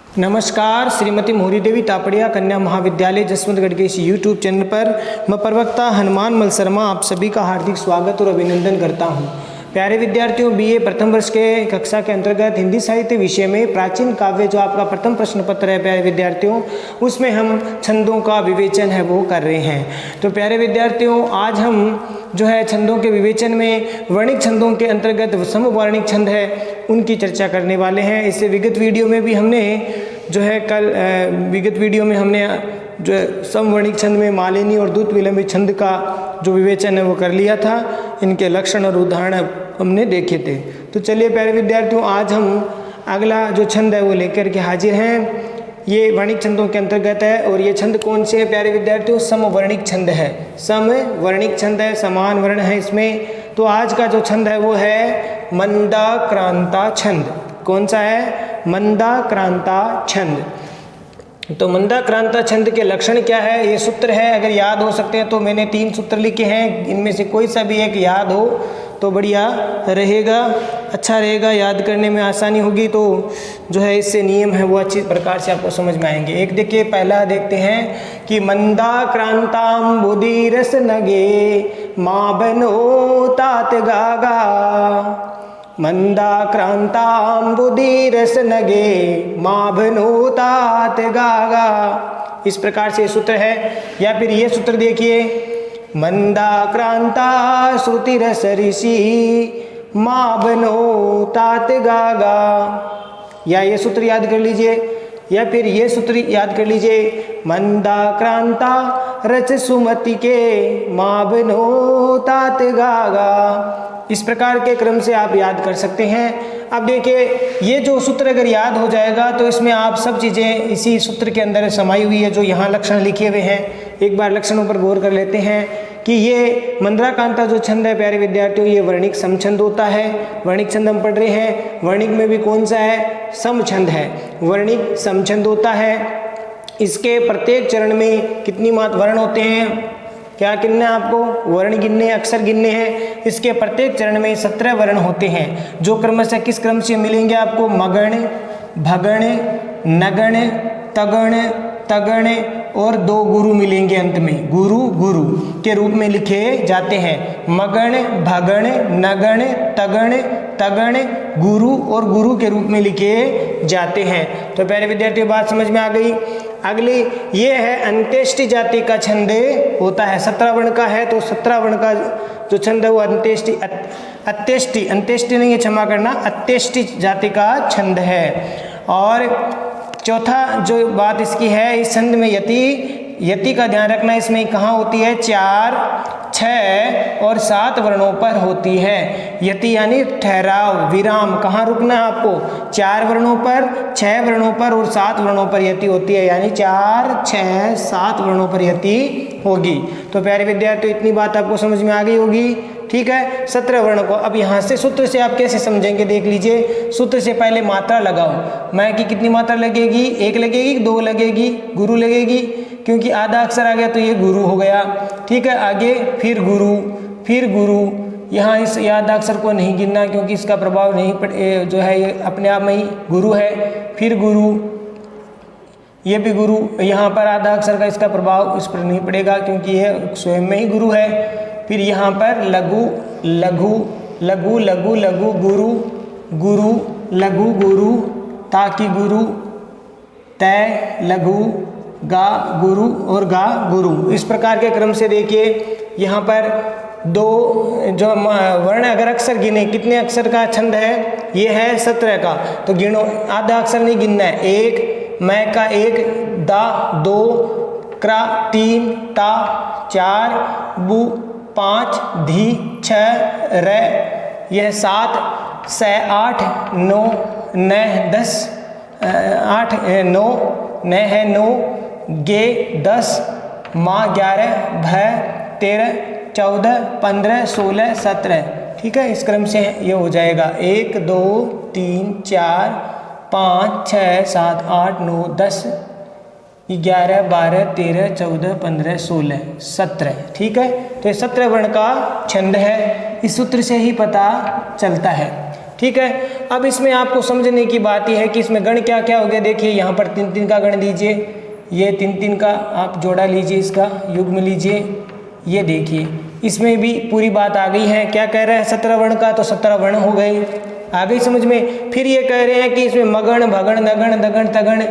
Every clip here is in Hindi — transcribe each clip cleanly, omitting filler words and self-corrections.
नमस्कार, श्रीमती मोहरी देवी तापड़िया कन्या महाविद्यालय जसवंतगढ़ के इस यूट्यूब चैनल पर मैं प्रवक्ता हनुमान मल शर्मा आप सभी का हार्दिक स्वागत और अभिनंदन करता हूं। प्यारे विद्यार्थियों, बीए प्रथम वर्ष के कक्षा के अंतर्गत हिंदी साहित्य विषय में प्राचीन काव्य जो आपका प्रथम प्रश्न पत्र है प्यारे विद्यार्थियों, उसमें हम छंदों का विवेचन है वो कर रहे हैं। तो प्यारे विद्यार्थियों, आज हम जो है छंदों के विवेचन में वर्णिक छंदों के अंतर्गत समवर्णिक छंद है उनकी चर्चा करने वाले हैं। इससे विगत वीडियो में भी हमने जो है विगत वीडियो में हमने जो है समवर्णिक छंद में मालिनी और द्रुत विलंबित छंद का जो विवेचन है वो कर लिया था। इनके लक्षण और उदाहरण हमने देखे थे। तो चलिए प्यारे विद्यार्थियों, आज हम अगला जो छंद है वो लेकर के हाजिर हैं। ये वर्णिक छंदों के अंतर्गत है और ये छंद कौन से हैं प्यारे विद्यार्थियों? समवर्णिक छंद है। समवर्णिक छंद है, समान वर्ण है इसमें। तो आज का जो छंद है वो है मंदाक्रांता छंद। कौन सा है? मंदाक्रांता छंद। तो मंदाक्रांता छंद के लक्षण क्या है? ये सूत्र है, अगर याद हो सकते हैं तो मैंने 3 सूत्र लिखे हैं, इनमें से कोई सा भी एक याद हो तो बढ़िया रहेगा, अच्छा रहेगा, याद करने में आसानी होगी। तो जो है इससे नियम है वो अच्छी प्रकार से आपको समझ में आएंगे। एक देखिए, पहला देखते हैं कि मंदाक्रांताम बुद्धि रस नगे माँ बनो तात गागा। मंदाक्रांताम बुद्धि रस नगे माँ बनो तात गागा। इस प्रकार से सूत्र है। या फिर ये सूत्र देखिए, मंदाक्रांता श्रुति रस ऋषि माँ बनो तात गागा। या ये सूत्र याद कर लीजिए, या फिर ये सूत्र याद कर लीजिए, मंदाक्रांता रच सुमति के माँ बनो तात गागा। इस प्रकार के क्रम से आप याद कर सकते हैं। अब देखिए, ये जो सूत्र अगर याद हो जाएगा तो इसमें आप सब चीज़ें इसी सूत्र के अंदर समाई हुई है जो यहाँ लक्षण लिखे हुए हैं। एक बार लक्षणों पर गौर कर लेते हैं कि ये मंदाक्रांता जो छंद है प्यारे विद्यार्थियों, ये वर्णिक समछंद होता है। वर्णिक छंद हम पढ़ रहे हैं, वर्णिक में भी कौन सा है? समछंद है, वर्णिक समछंद होता है। इसके प्रत्येक चरण में कितनी मात्र वर्ण होते हैं? क्या गिनना है आपको? वर्ण गिनने, अक्षर गिनने हैं। इसके प्रत्येक चरण में 17 वर्ण होते हैं जो क्रमशः किस क्रम से मिलेंगे आपको? मगण, भगण, नगण, तगण, तगण और 2 गुरु मिलेंगे अंत में। गुरु गुरु के रूप में लिखे जाते हैं। मगण, भगण, नगण, तगण, तगण, गुरु और गुरु के रूप में लिखे जाते हैं। तो प्यारे विद्यार्थियों, बात समझ में आ गई। अगली ये है अंत्येष्टि जाति का छंद होता है। 17 वर्ण का है, तो 17 वर्ण का जो छंद है वो अंत्येष्टि नहीं है, क्षमा करना, अंत्येष्टि जाति का छंद है। और चौथा जो बात इसकी है, इस छंद में यति का ध्यान रखना। इसमें कहाँ होती है? 4, 6 और 7 वर्णों पर होती है। यति यानी ठहराव, विराम। कहाँ रुकना है आपको? 4 वर्णों पर, 6 वर्णों पर और 7 वर्णों पर यति होती है। यानी 4, 6, 7 वर्णों पर यति होगी। तो प्यारे विद्यार्थियों, इतनी बात आपको समझ में आ गई होगी। ठीक है, 17 वर्ण को अब यहाँ से सूत्र से आप कैसे समझेंगे? देख लीजिए, सूत्र से पहले मात्रा लगाओ। मैं की कितनी मात्रा लगेगी? 1 लगेगी, 2 लगेगी, गुरु लगेगी, क्योंकि आधा अक्षर आ गया तो ये गुरु हो गया। ठीक है, आगे फिर गुरु, फिर गुरु। यहाँ इस आधा अक्षर को नहीं गिनना क्योंकि इसका प्रभाव नहीं जो है ये अपने आप में ही गुरु है। फिर गुरु, ये भी गुरु। यहाँ पर आधा अक्षर का इसका प्रभाव इस पर नहीं पड़ेगा क्योंकि यह स्वयं में ही गुरु है। फिर यहाँ पर लघु, लघु, लघु, लघु, लघु, गुरु, गुरु, लघु, गुरु, ताकि गुरु, तय, लघु, गा, गुरु और गा, गुरु। इस प्रकार के क्रम से देखिए, यहाँ पर 2 जो वर्ण अगर अक्षर गिने, कितने अक्षर का छंद है? ये है 17 का। तो गिनो, आधा अक्षर नहीं गिनना है। 1, मैं का 1, दा 2, क्रा 3, ता 4, बु 5, धी 6, र यह 7, स 8, 9, न 10, 8 9, न है 9, गे 10, माँ 11, भ 13, 14, 15, 16, 17। ठीक है, इस क्रम से ये हो जाएगा। 1, 2, 3, 4, 5, 6, 7, 8, 9, 10, 11, 12, 13, 14, 15, 16, 17। ठीक है, तो ये 17 वर्ण का छंद है। इस सूत्र से ही पता चलता है। ठीक है। अब इसमें आपको समझने की बात यह है कि इसमें गण क्या क्या हो गया। देखिए यहाँ पर 3-3 का गण दीजिए, ये 3-3 का आप जोड़ा लीजिए, इसका युग्म लीजिए। ये देखिए इसमें भी पूरी बात आ गई है। क्या कह रहे हैं 17 वर्ण का, तो 17 वर्ण हो गए, आ गई समझ में। फिर ये कह रहे हैं कि इसमें मगण भगण नगण दगण तगण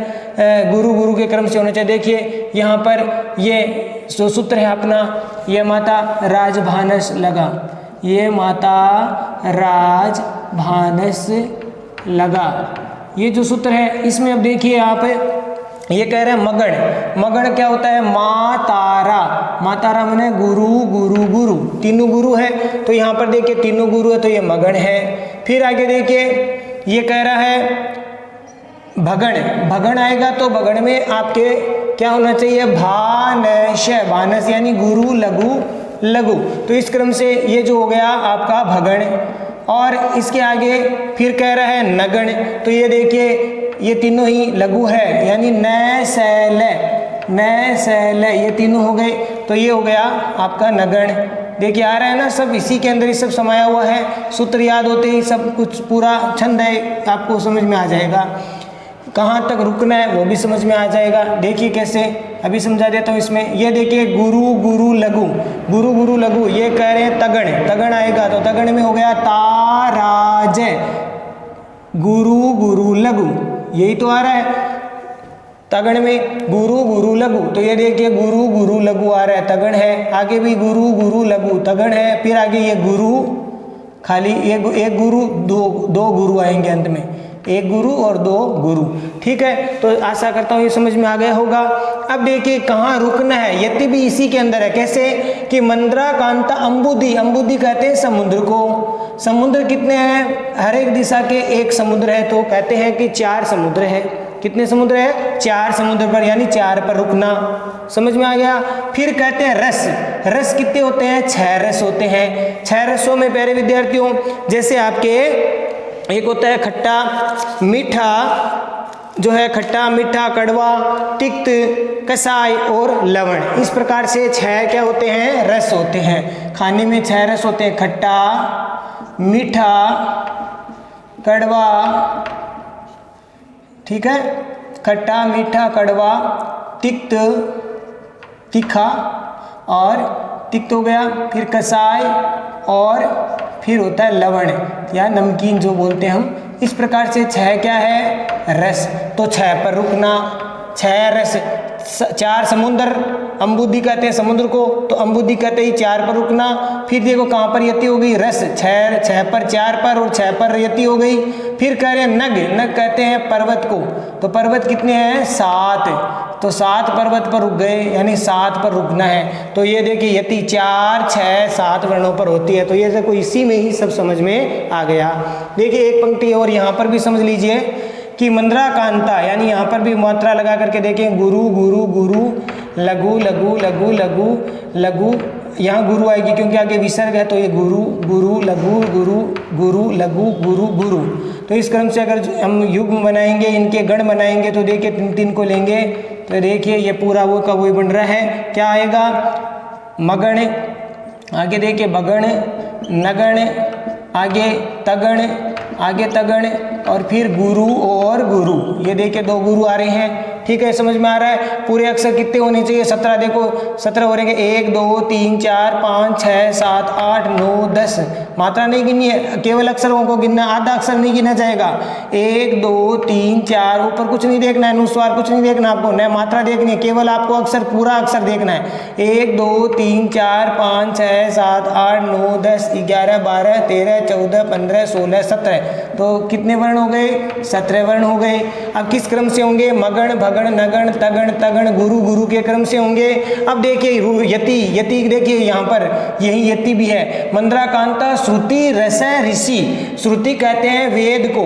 गुरु गुरु के क्रम से होना चाहिए। देखिए यहाँ पर ये जो सूत्र है अपना, ये माता राजभानस लगा, ये माता राजभानस लगा, ये जो सूत्र है इसमें अब देखिए आप, ये कह रहे हैं मगण। मगण क्या होता है, मातारा, मातारा माने गुरु गुरु गुरु, तीनों गुरु है, तो यहाँ पर देखिए तीनों गुरु है तो ये मगण है। फिर आगे देखिए ये कह रहा है भगण, भगण आएगा तो भगण में आपके क्या होना चाहिए, भानस, भानस यानी गुरु लघु लघु, तो इस क्रम से ये जो हो गया आपका भगण। और इसके आगे फिर कह रहा है नगण, तो ये देखिए ये तीनों ही लघु है, यानी न सैल, न सैल, ये तीनों हो गए, तो ये हो गया आपका नगण। देखिए आ रहा है ना, सब इसी के अंदर ही सब समाया हुआ है। सूत्र याद होते ही सब कुछ पूरा छंद है आपको समझ में आ जाएगा। कहाँ तक रुकना है वो भी समझ में आ जाएगा। देखिए कैसे, अभी समझा देता हूँ इसमें। ये देखिए गुरु गुरु लघु, गुरु गुरु लघु, ये कह रहे हैं तगण, तगण आएगा तो तगण में हो गया ताराज, गुरु गुरु लघु, यही तो आ रहा है तगण में, गुरु गुरु लघु, तो ये देखिए गुरु गुरु लघु आ रहा है, तगण है। आगे भी गुरु गुरु लघु तगण है। फिर आगे ये गुरु खाली, एक गुरु, दो गुरु आएंगे अंत में, एक गुरु और दो गुरु, ठीक है। तो आशा करता हूँ ये समझ में आ गया होगा। अब देखिए कहाँ रुकना है, यति भी इसी के अंदर है। कैसे कि मंद्रा कांता अंबुदी, अंबुदी कहते हैं समुद्र को। समुद्र कितने हैं, हर एक दिशा के एक समुद्र है, तो कहते हैं कि 4 समुद्र है। कितने समुद्र है, 4 समुद्र पर, यानी 4 पर रुकना। समझ में आ गया। फिर कहते हैं रस, रस कितने होते हैं, 6 रस होते हैं। 6 रसों में प्यारे विद्यार्थियों जैसे आपके एक होता है खट्टा मीठा, जो है खट्टा मीठा कड़वा तिक्त कसाई और लवण, इस प्रकार से 6 क्या होते हैं, रस होते हैं। खाने में 6 रस होते हैं, खट्टा मीठा कड़वा, ठीक है, खट्टा मीठा कड़वा तिक्त तीखा और तिक्त हो गया, फिर कसाई और फिर होता है लवण या नमकीन जो बोलते हैं हम। इस प्रकार से 6 क्या है, रस, तो 6 पर रुकना। 6 रस, 4 समुद्र, अंबुदी कहते हैं समुद्र को, तो अंबुदी कहते ही 4 पर रुकना। फिर देखो कहाँ पर यति हो गई, रस, 6 पर 4 पर और 6 पर यति हो गई। फिर कह रहे हैं नग, नग कहते हैं पर्वत को, तो पर्वत कितने हैं, 7, तो 7 पर्वत पर रुक गए, यानी 7 पर रुकना है। तो ये देखिए यति 4, 6, 7 वर्णों पर होती है, तो ये देखो इसी में ही सब समझ में आ गया। देखिए एक पंक्ति और यहाँ पर भी समझ लीजिए कि मंद्रा कांता, यानी यहाँ पर भी मात्रा लगा करके देखें, गुरु गुरु गुरु लघु लघु लघु लघु लघु, यहाँ गुरु आएगी क्योंकि आगे विसर्ग है, तो ये गुरु गुरु लघु गुरु गुरु लघु गुरु गुरु। तो इस क्रम से अगर हम युग्म बनाएंगे, इनके गण बनाएंगे, तो देखिए 3-3 को लेंगे, तो देखिए ये पूरा वो का वही बन रहा है। क्या आएगा, मगण, आगे देखिए बगण, नगण, आगे तगण, आगे तगण, और फिर गुरु और गुरु, ये देखिए 2 गुरु आ रहे हैं, ठीक है, समझ में आ रहा है। पूरे अक्षर कितने होने चाहिए, 17, देखो 17 हो रहेंगे, 1 2 3 4 5 6 7 8 9 10, मात्रा नहीं गिनी है, केवल अक्षरों को गिनना, आधा अक्षर नहीं गिना जाएगा। 1 2 3 4, ऊपर कुछ नहीं देखना है, अनुस्वार कुछ नहीं देखना आपको, न मात्रा देखनी है, केवल आपको अक्षर, पूरा अक्षर देखना है। 1 2 3 4 5 6 7 8 9 10 11 12 13 14 15 16 17, तो कितने वर्ण हो गए, 17 वर्ण हो गए। अब किस क्रम से होंगे, मगण भगण नगण तगण तगण गुरु गुरु के क्रम से होंगे। अब देखिए यति, यति देखिए यहाँ पर यही यति भी है। मंद्रा कांता श्रुति रस ऋषि, श्रुति कहते हैं वेद को,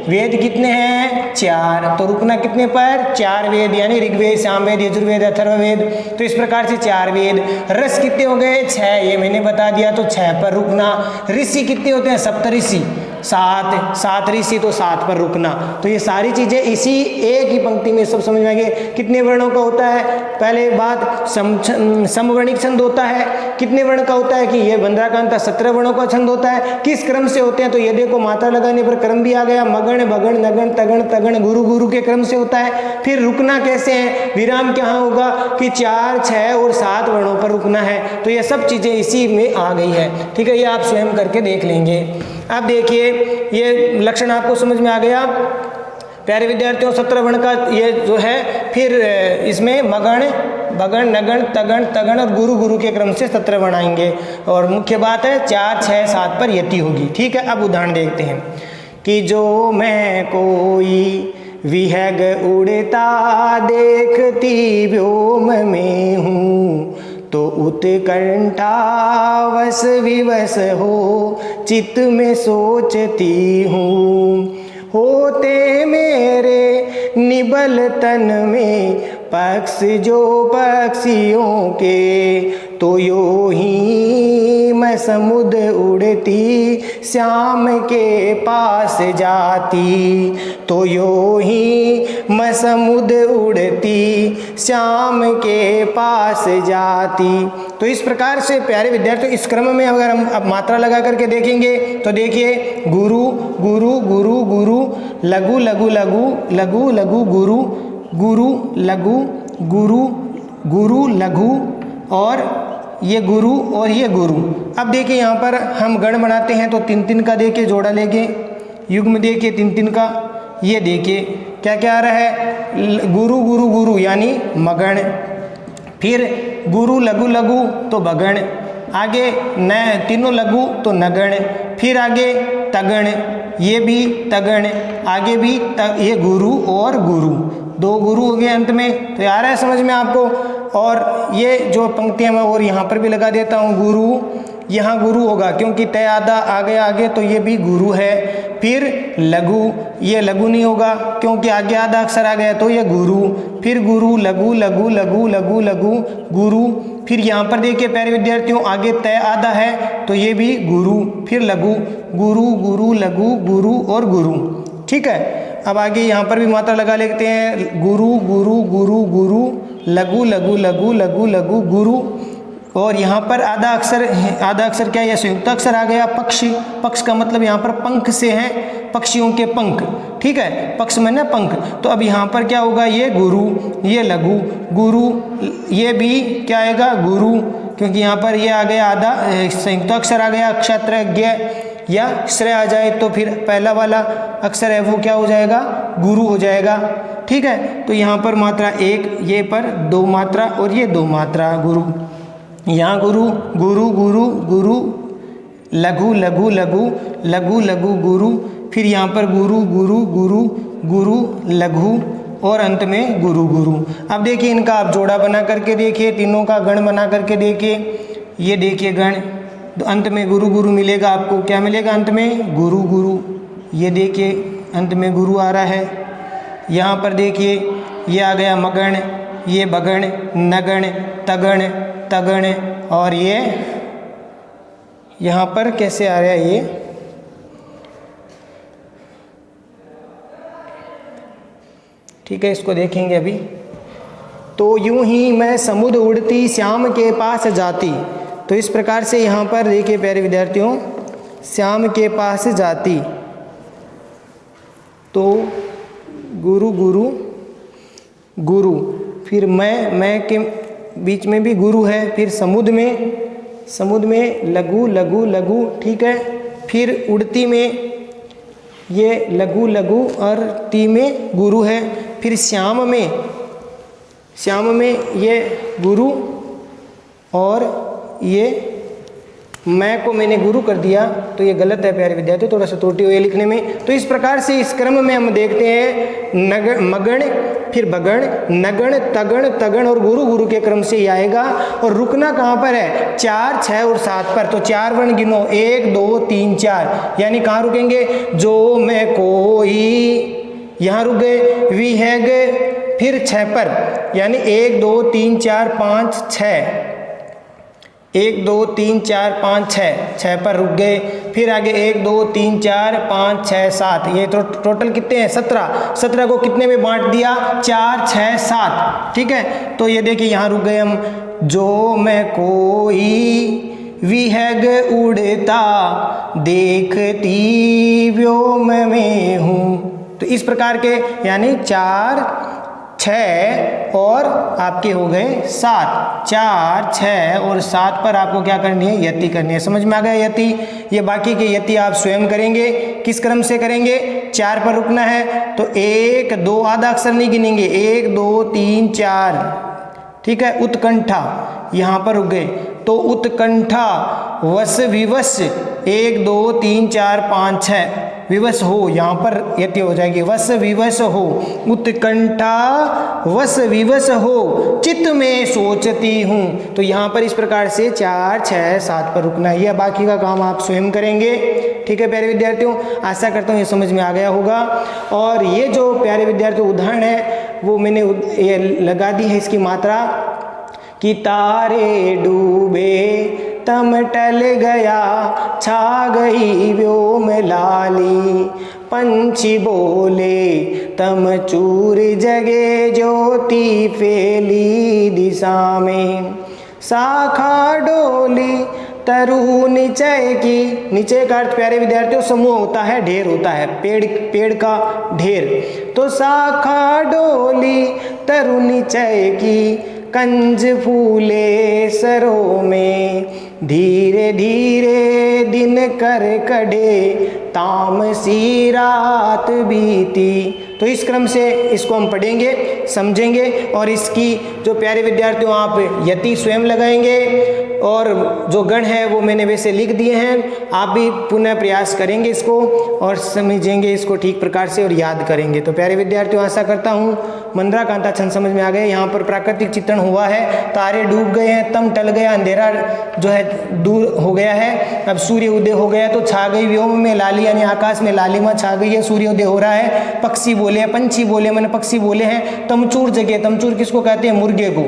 वेद कितने हैं, 4, तो रुकना कितने पर, 4 वेद, यानी ऋग्वेद सामवेद यजुर्वेद अथर्ववेद, तो इस प्रकार से 4 वेद। रस कितने हो गए, 6, ये मैंने बता दिया, तो 6 पर रुकना। ऋषि कितने होते हैं, सप्तऋषि, सात, सात ऋषि तो सात पर रुकना। तो ये सारी चीजें इसी एक ही पंक्ति में सब समझ में आ गए। कितने वर्णों का होता है, पहले बात समवर्णिक छंद होता है, कितने वर्ण का होता है कि ये बंद्राकांता 17 वर्णों का छंद होता है। किस क्रम से होते हैं, तो ये देखो मात्रा लगाने पर क्रम भी आ गया, मगण भगण नगण तगण तगण गुरु गुरु के क्रम से होता है। फिर रुकना कैसे है, विराम क्या होगा कि 4, 6 और 7 वर्णों पर रुकना है। तो ये सब चीजें इसी में आ गई है, ठीक है, ये आप स्वयं करके देख लेंगे। अब देखिए ये लक्षण आपको समझ में आ गया प्यारे विद्यार्थियों। 17 वर्ण का ये जो है, फिर इसमें मगण भगण नगण तगण तगण और गुरु गुरु के क्रम से 17 वर्ण आएंगे। और मुख्य बात है 4, 6, 7 पर यति होगी, ठीक है। अब उदाहरण देखते हैं कि जो मैं कोई विहग उड़ता देखती व्योम में हूँ, तो उत्कंठा वस विवश हो चित्त में सोचती हूँ। होते मेरे निबल तन में पक्ष जो पक्षियों के, तो यो ही मैं समुद्र उड़ती श्याम के पास जाती। तो यो ही मैं समुद्र उड़ती श्याम के पास जाती। तो इस प्रकार से प्यारे विद्यार्थियों इस क्रम में अगर हम अब मात्रा लगा करके देखेंगे तो देखिए गुरु गुरु गुरु गुरु लघु लघु लघु लघु लघु गुरु गुरु लघु गुरु गुरु लघु और ये गुरु और ये गुरु। अब देखिए यहाँ पर हम गण बनाते हैं तो 3-3 का देखिए जोड़ा लेंगे, युग्म देखिए 3-3 का। ये देखिए क्या क्या आ रहा है, गुरु गुरु गुरु यानी मगण, फिर गुरु लघु लघु तो भगण, आगे न तीनों लघु तो नगण, फिर आगे तगण, ये भी तगण, आगे भी ये गुरु और गुरु, 2 गुरु हो गए अंत में। तो आ रहा है समझ में आपको। और ये जो पंक्तियाँ मैं और यहाँ पर भी लगा देता हूँ, गुरु यहाँ गुरु होगा क्योंकि तय आधा आगे आगे तो ये भी गुरु है। फिर लघु, ये लघु नहीं होगा क्योंकि आगे आधा अक्षर आ गया तो ये गुरु, फिर गुरु लघु लघु लघु लघु लघु गुरु। फिर यहाँ पर देखिए प्यारे विद्यार्थियों आगे तय आधा है तो ये भी गुरु, फिर लघु गुरु गुरु लघु गुरु और गुरु, ठीक है। अब आगे यहाँ पर भी मात्रा लगा लेते हैं, गुरु गुरु गुरु गुरु लघु लघु लघु लघु लघु गुरु। और यहाँ पर आधा अक्षर क्या है, संयुक्त अक्षर आ गया पक्षी। पक्ष का मतलब यहाँ पर पंख से है, पक्षियों के पंख, ठीक है, पक्ष में ना पंख। तो अब यहाँ पर क्या होगा, ये गुरु, ये लघु गुरु, ये भी क्या आएगा गुरु, क्योंकि यहाँ पर ये आ गया आधा संयुक्त अक्षर आ गया, क्षत्र ज्ञ या श्रेय आ जाए तो फिर पहला वाला अक्षर है वो क्या हो जाएगा, गुरु हो जाएगा, ठीक है। तो यहाँ पर मात्रा 1, ये पर 2 मात्रा और ये 2 मात्रा गुरु। यहाँ गुरु गुरु गुरु गुरु लघु लघु लघु लघु लघु गुरु, फिर यहाँ पर गुरु गुरु गुरु गुरु लघु और अंत में गुरु गुरु। अब देखिए इनका आप जोड़ा बना करके देखिए, तीनों का गण बना करके देखिए। ये देखिए गण, तो अंत में गुरु गुरु मिलेगा आपको, क्या मिलेगा अंत में गुरु गुरु। ये देखिए अंत में गुरु आ रहा है। यहाँ पर देखिए ये आ गया मगण, ये बगण नगण तगण तगण, और ये यहाँ पर कैसे आ रहा है, ये ठीक है, इसको देखेंगे अभी। तो यूं ही मैं समुद्र उड़ती श्याम के पास जाती। तो इस प्रकार से यहाँ पर देखिए प्यारे विद्यार्थियों, श्याम के पास जाती, तो गुरु गुरु गुरु, फिर मैं के बीच में भी गुरु है, फिर समुद्र में लघु लघु लघु, ठीक है। फिर उड़ती में ये लघु लघु और ती में गुरु है, फिर श्याम में ये गुरु और ये मैं को मैंने गुरु कर दिया, तो ये गलत है प्यारे विद्यार्थी, थोड़ा सा त्रुटि हुई है लिखने में। तो इस प्रकार से इस क्रम में हम देखते हैं मगण, फिर बगण नगण तगण तगण और गुरु गुरु के क्रम से ही आएगा। और रुकना कहाँ पर है, 4, 6 और 7 पर। तो 4 वर्ण गिनो, 1 2 3 4, यानी कहाँ रुकेंगे, जो मैं कोई, यहाँ रुक गए, वी है गए, फिर 6 पर, यानी 1 2 3 4 5 6, 1 2 3 4 5 6 पर रुक गए। फिर आगे 1 2 3 4 5 6 7, ये तो टोटल कितने हैं 17 को कितने में बांट दिया 4 6 7, ठीक है। तो ये देखिए यहाँ रुक गए हम। जो मैं कोई विहग उड़ता देखती व्योम में हूँ। तो इस प्रकार के यानी 4 6 और आपके हो गए 7, 4 6 और 7 पर आपको क्या करनी है यति करनी है। समझ में आ गया यति। ये बाकी के यति आप स्वयं करेंगे। किस क्रम से करेंगे, 4 पर रुकना है तो 1 2 आधा अक्षर नहीं गिनेंगे, 1 2 3 4, ठीक है। उत्कंठा यहाँ पर रुक गए तो उत्कंठा वस विवश 1 2 3 4 5 6 विवश हो, यहाँ पर यति हो जाएगी वस विवश हो। उत्कंठा वस विवश हो चित्त में सोचती हूँ। तो यहाँ पर इस प्रकार से 4 6 7 पर रुकना है। यह बाकी का काम आप स्वयं करेंगे, ठीक है प्यारे विद्यार्थियों। आशा करता हूँ ये समझ में आ गया होगा। और ये जो प्यारे विद्यार्थियों उदाहरण है वो मैंने ये लगा दी है इसकी मात्रा कि तारे डूबे तम टल गया छा गई व्योम लाली, पंछी बोले तम चूर जगे ज्योति फैली दिशा में, शाखा डोली तरु निचय की। निचय का अर्थ प्यारे विद्यार्थियों समूह होता है, ढेर होता है, पेड़ का ढेर। तो शाखा डोली तरु निचय की, कंज फूले सरों में, धीरे धीरे दिन कर कड़े तामसी रात बीती। तो इस क्रम से इसको हम पढ़ेंगे, समझेंगे और इसकी जो प्यारे विद्यार्थियों आप यति स्वयं लगाएंगे और जो गण है वो मैंने वैसे लिख दिए हैं। आप भी पुनः प्रयास करेंगे इसको और समझेंगे इसको ठीक प्रकार से और याद करेंगे। तो प्यारे विद्यार्थियों आशा करता हूँ मंद्रा कांता छंद समझ में आ गए। यहाँ पर प्राकृतिक चित्रण हुआ है, तारे डूब गए हैं, तम टल गया, अंधेरा जो है दूर हो गया है, अब सूर्य उदय हो गया तो छा गई व्योम में लाली, यानी आकाश में लालिमा छा गई है, सूर्योदय हो रहा है। पक्षी बोले हैं, पंछी बोले मैंने पक्षी बोले हैं। तमचूर जगे, तमचूर किसको कहते हैं, मुर्गे को।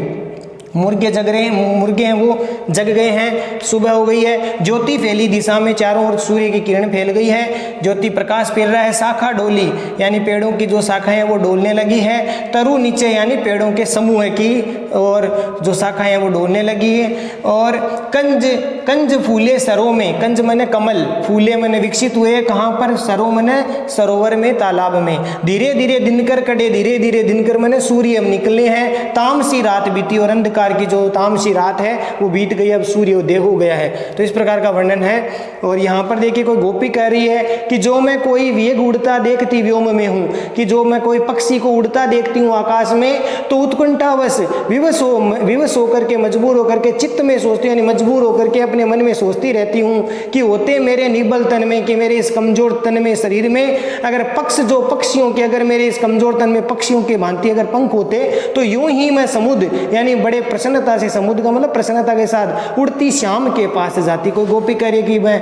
मुर्गे जग रहे हैं, मुर्गे हैं वो जग गए हैं, सुबह हो गई है। ज्योति फैली दिशा में, चारों ओर सूर्य की किरण फैल गई है, ज्योति प्रकाश फैल रहा है। शाखा डोली यानी पेड़ों की जो शाखाएं हैं वो डोलने लगी है। तरु नीचे यानी पेड़ों के समूह की और जो शाखाएं हैं वो डोलने लगी है। और कंज फूले सरों में, कंज मने कमल, फूले मने विकसित हुए, कहाँ पर, सरों मने सरोवर में, तालाब में। धीरे धीरे दिनकर कड़े, धीरे धीरे दिनकर मने सूर्य अब निकले हैं। तामसी रात बीती और अंधकार की जो तामसी रात है वो बीत गई, अब सूर्योदय हो गया है। तो इस प्रकार का वर्णन है। और यहाँ पर देखिए कोई गोपी कह रही है कि जो मैं कोई वेग उड़ता देखती व्योम में हूँ, कि जो मैं कोई पक्षी को उड़ता देखती हूँ आकाश में तो उत्कंठावश विवश होकर के, मजबूर होकर के चित्त में सोचती हूँ, यानी मजबूर होकर के अपने मन में सोचती रहती हूँ कि होते मेरे निबल तन में, कि मेरे इस कमजोर तन में, शरीर में अगर जो पक्षियों के, अगर मेरे इस कमजोर तन में पक्षियों के भांति अगर पंख होते तो यूं ही मैं समुद्र यानी बड़े प्रसन्नता से, समुद्र का मतलब प्रसन्नता के साथ उड़ती श्याम के पास जाती। कोई गोपी कह रही कि मैं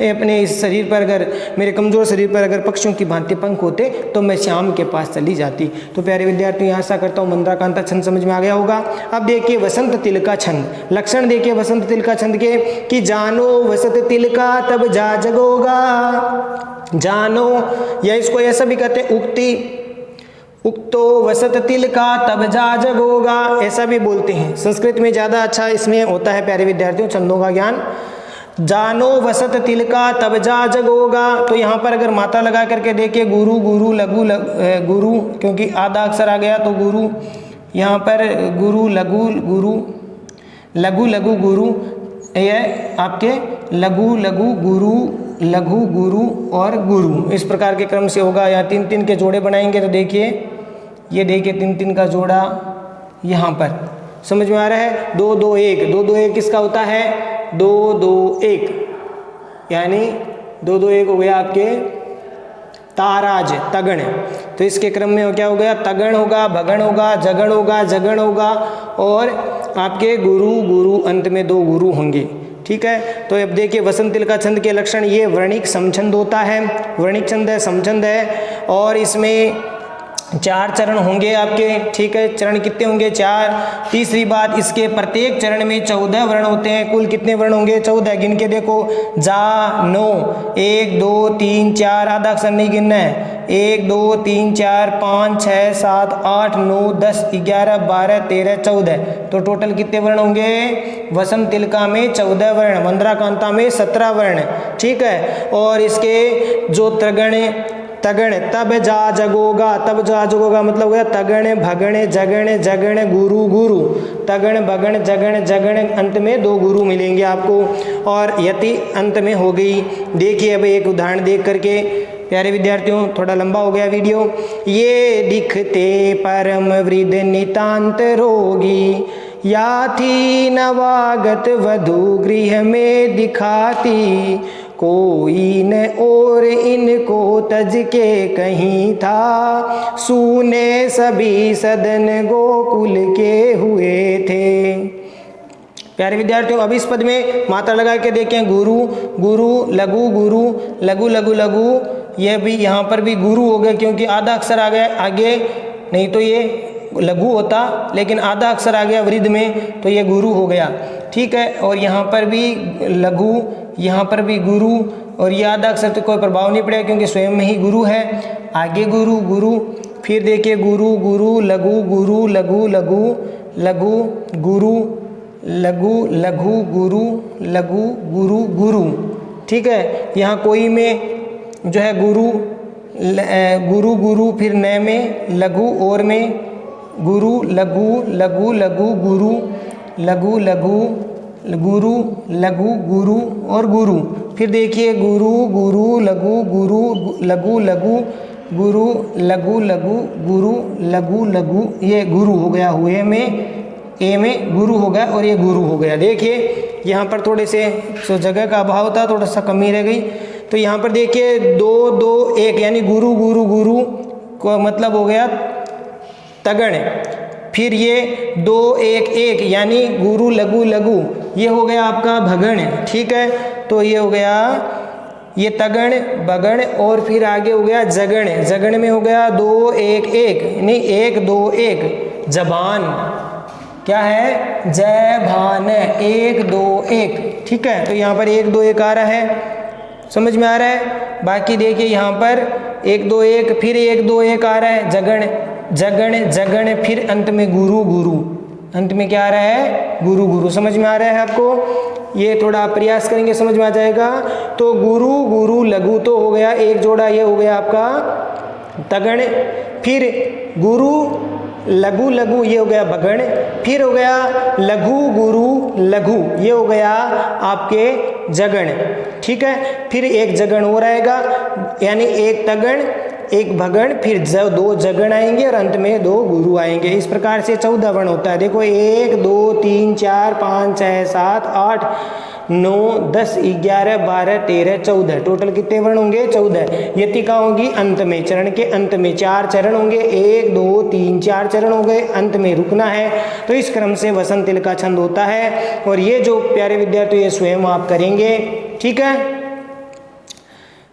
अपने इस शरीर पर, अगर मेरे कमजोर शरीर पर अगर पक्षियों की भांति पंख होते तो मैं श्याम के पास चली जाती। तो प्यारे विद्यार्थियों आशा करता हूँ मंद्रा कांता छंद समझ में आ गया होगा। अब देखिए वसंत तिलका छंद, लक्षण देखिए वसंत तिलका छंद के कि जानो वसंत तिलका तब जा जगोगा। जानो या इसको ऐसा भी कहते हैं उक्ति, उक्तो वसत तिलका तब जा जगोगा, ऐसा भी बोलते हैं। संस्कृत में ज़्यादा अच्छा इसमें होता है प्यारे विद्यार्थियों छंदों का ज्ञान। जानो वसत तिलका तब जा जगोगा, तो यहाँ पर अगर मात्रा लगा करके देखिए गुरु गुरु लघु गुरु, क्योंकि आधा अक्षर आ गया तो गुरु, यहाँ पर गुरु लघु गुरु, लघु लघु गुरु, यह आपके लघु लघु गुरु, लघु गुरु और गुरु, इस प्रकार के क्रम से होगा। यहाँ 3 3 के जोड़े बनाएंगे तो देखिए, ये देखिए 3 3 का जोड़ा यहाँ पर समझ में आ रहा है। 2 2 1, 2 2 1 किसका होता है, 2 2 1, यानी 2 2 1 हो गया आपके ताराज, तगण। तो इसके क्रम में क्या हो गया, तगण होगा, भगण होगा, जगण होगा, जगण होगा और आपके गुरु गुरु, अंत में 2 गुरु होंगे। ठीक है, तो अब देखिए वसंत तिलका छंद के लक्षण, ये वर्णिक समछंद होता है, वर्णिक छंद है, समछंद है और इसमें 4 चरण होंगे आपके, ठीक है। चरण कितने होंगे? 4। तीसरी बात, इसके प्रत्येक चरण में 14 वर्ण होते हैं। कुल कितने वर्ण होंगे? 14। गिन के देखो, जा, नो, 1 2 3 4, आधा अक्षर नहीं गिनना है। 1 2 3 4 5 6 7 8 9 10 11 12 13 14। तो टोटल कितने वर्ण होंगे? वसंत तिलका में 14 वर्ण, वंद्राकांता में 17 वर्ण, ठीक है। और इसके जो तगण, तब जा जगोगा, तब जा जगोगा मतलब हो गया तगण भगण जगण जगण गुरु गुरु, तगण भगण जगण जगण, अंत में 2 गुरु मिलेंगे आपको। और यति अंत में हो गई। देखिए अब एक उदाहरण देख करके प्यारे विद्यार्थियों, थोड़ा लंबा हो गया वीडियो। ये दिखते परम वृद्ध नितांत रोगी, या थी नवागत वधु गृह में दिखाती, कोई न और इनको तज के कहीं था, सूने सभी सदन गोकुल के हुए थे। प्यारे विद्यार्थियों, अब इस पद में मात्रा लगा के देखें। गुरु गुरु लघु गुरु लघु लघु लघु, यह भी यहाँ पर भी गुरु हो गया क्योंकि आधा अक्षर आ गया आगे, नहीं तो ये लघु होता, लेकिन आधा अक्षर आ गया वृद्ध में तो ये गुरु हो गया, ठीक है। और यहाँ पर भी लघु, यहाँ पर भी गुरु, और ये आधा अक्षर तो कोई प्रभाव नहीं पड़ेगा क्योंकि स्वयं में ही गुरु है। आगे गुरु गुरु, फिर देखिए गुरु गुरु लघु गुरु लघु लघु लघु गुरु लघु लघु गुरु लघु गुरु गुरु, ठीक है। यहाँ कोई में जो है गुरु गुरु गुरु, फिर न में लघु, और में गुरु लघु लघु लघु गुरु लघु लघु गुरु लघु गुरु और गुरु। फिर देखिए गुरु गुरु लघु गुरु लघु लघु गुरु लघु लघु गुरु लघु लघु, ये गुरु हो गया। हुए में ए में गुरु हो गया और ये गुरु हो गया। देखिए यहाँ पर थोड़े से जगह का अभाव था, थोड़ा सा कमी रह गई। तो यहाँ पर देखिए 2 2 1 यानी गुरु गुरु गुरु को मतलब हो गया तगण। फिर ये 2 1 1 यानी गुरु लघु लघु, ये हो गया आपका भगण, ठीक है। तो ये हो गया ये तगण बगण, और फिर आगे हो गया जगण। जगण में हो गया 2 1 1 नहीं 1 2 1 जबान, क्या है? जय भान, 1 2 1, ठीक है। तो यहाँ पर 1 2 1 आ रहा है, समझ में आ रहा है। बाकी देखिए यहाँ पर 1 2 1, फिर 1 2 1 आ रहा है, जगण जगण जगण, फिर अंत में गुरु गुरु, अंत में क्या आ रहा है? गुरु गुरु। समझ में आ रहा है आपको? ये थोड़ा प्रयास करेंगे समझ में आ जाएगा। तो गुरु गुरु लघु तो हो गया एक जोड़ा, ये हो गया आपका तगण। फिर गुरु लघु लघु, ये हो गया भगण। फिर हो गया लघु गुरु लघु, ये हो गया आपके जगण, ठीक है। फिर एक जगण और आएगा, यानी एक तगण एक भगण, फिर 2 जगण आएंगे और अंत में 2 गुरु आएंगे। इस प्रकार से 14 वर्ण होता है। देखो 1 2 3 4 5 6 7 8 9 10 11 12 13 14, टोटल कितने वर्ण होंगे? 14। यतिका होगी अंत में, चरण के अंत में 4 चरण होंगे, 1 2 3 4 चरण हो गए, अंत में रुकना है। तो इस क्रम से वसंत तिलका छंद होता है। और ये जो प्यारे विद्यार्थी ये स्वयं आप करेंगे, ठीक है।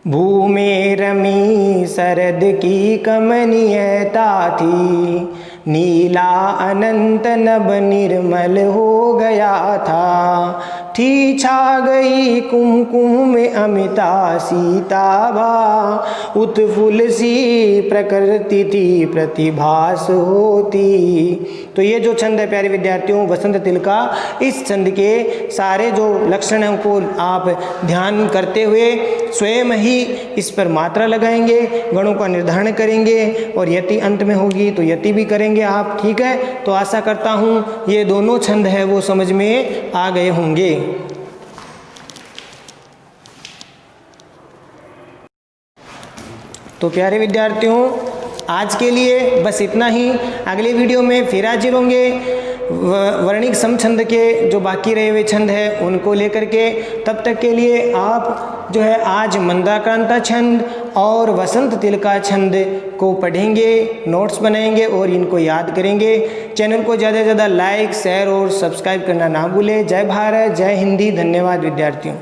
भूमे रमी शरद की कमनीयता थी, नीला अनंत नभ निर्मल हो गया था, थी छा गई कुमकुम में अमिता सीताभा, उत्फुल्ल सी प्रकृति थी प्रतिभास होती। तो ये जो छंद है प्यारे विद्यार्थियों वसंत तिलका, इस छंद के सारे जो लक्षणों को आप ध्यान करते हुए स्वयं ही इस पर मात्रा लगाएंगे, गणों का निर्धारण करेंगे और यति अंत में होगी तो यति भी करेंगे आप, ठीक है। तो आशा करता हूँ ये दोनों छंद है वो समझ में आ गए होंगे। तो प्यारे विद्यार्थियों आज के लिए बस इतना ही। अगले वीडियो में फिर हाजिर होंगे वर्णिक समछंद के जो बाकी रहे हुए छंद हैं उनको लेकर के। तब तक के लिए आप जो है आज मंदाक्रांता छंद और वसंत तिलका छंद को पढ़ेंगे, नोट्स बनाएंगे और इनको याद करेंगे। चैनल को ज़्यादा से ज़्यादा लाइक शेयर और सब्सक्राइब करना ना भूलें। जय भारत, जय हिंदी। धन्यवाद विद्यार्थियों।